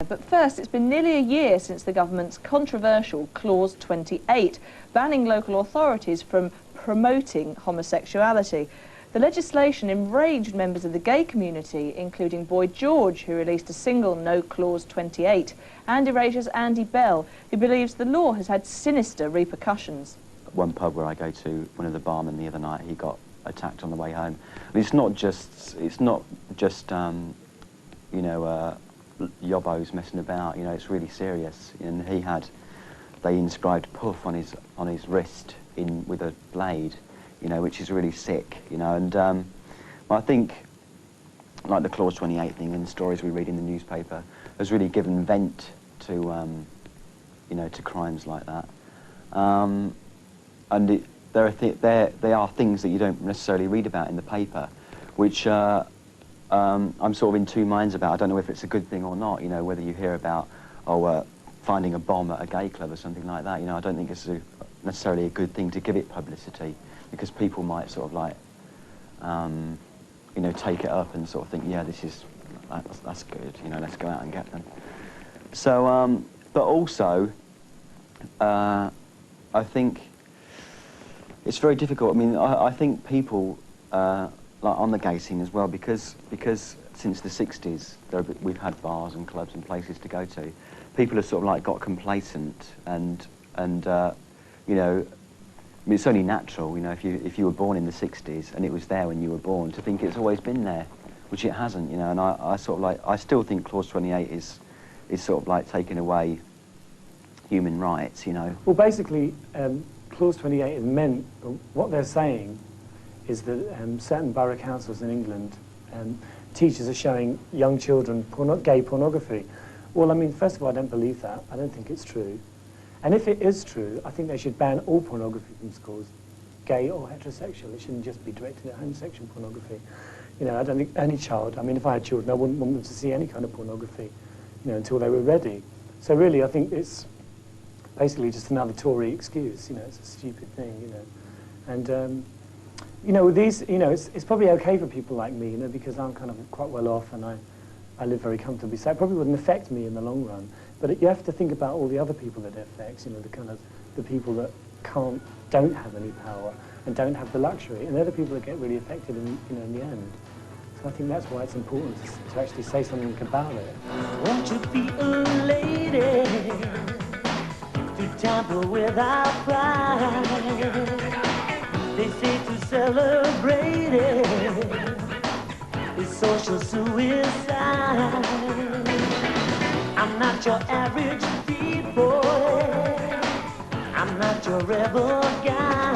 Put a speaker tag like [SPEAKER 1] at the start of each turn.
[SPEAKER 1] But first, it's been nearly a year since the government's controversial Clause 28, banning local authorities from promoting homosexuality. The legislation enraged members of the gay community, including Boy George, who released a single No Clause 28, and Erasure's Andy Bell, who believes the law has had sinister repercussions.
[SPEAKER 2] One pub where I go to, one of the barmen the other night, he got attacked on the way home. I mean, it's not just you know, yobbos messing about. You know, it's really serious. And they inscribed "puff" on his wrist with a blade, you know, which is really sick. You know, and I think, like the Clause 28 thing and the stories we read in the newspaper, has really given vent to, you know, to crimes like that. And there are things that you don't necessarily read about in the paper, which I'm sort of in two minds about. I don't know if it's a good thing or not, you know, whether you hear about, finding a bomb at a gay club or something like that. You know, I don't think it's necessarily a good thing to give it publicity, because people might sort of like, you know, take it up and sort of think, yeah, that's good, you know, let's go out and get them. So, but also, I think it's very difficult. I mean, I think people, like on the gay scene as well, because since the 60s we've had bars and clubs and places to go to. People have sort of like got complacent and you know, I mean, it's only natural, you know, if you were born in the 60s and it was there when you were born, to think it's always been there, which it hasn't, you know. And I sort of like, I still think Clause 28 is sort of like taking away human rights, you know.
[SPEAKER 3] Well, basically, Clause 28 is meant, what they're saying is that certain borough councils in England, teachers are showing young children gay pornography. Well, I mean, first of all, I don't believe that. I don't think it's true. And if it is true, I think they should ban all pornography from schools, gay or heterosexual. It shouldn't just be directed at homosexual pornography. You know, I don't think any child, I mean, if I had children, I wouldn't want them to see any kind of pornography, you know, until they were ready. So really, I think it's basically just another Tory excuse, you know, it's a stupid thing, you know. And, you know, these, you know, it's probably okay for people like me, you know, because I'm kind of quite well off and I live very comfortably, so it probably wouldn't affect me in the long run. But you have to think about all the other people that it affects, you know, the people that don't have any power and don't have the luxury, and they're the people that get really affected in the end. So I think that's why it's important to actually say something about it.
[SPEAKER 4] Won't you be a lady to tamper with our pride? They say to celebrate it is social suicide. I'm not your average beat boy, I'm not your rebel guy.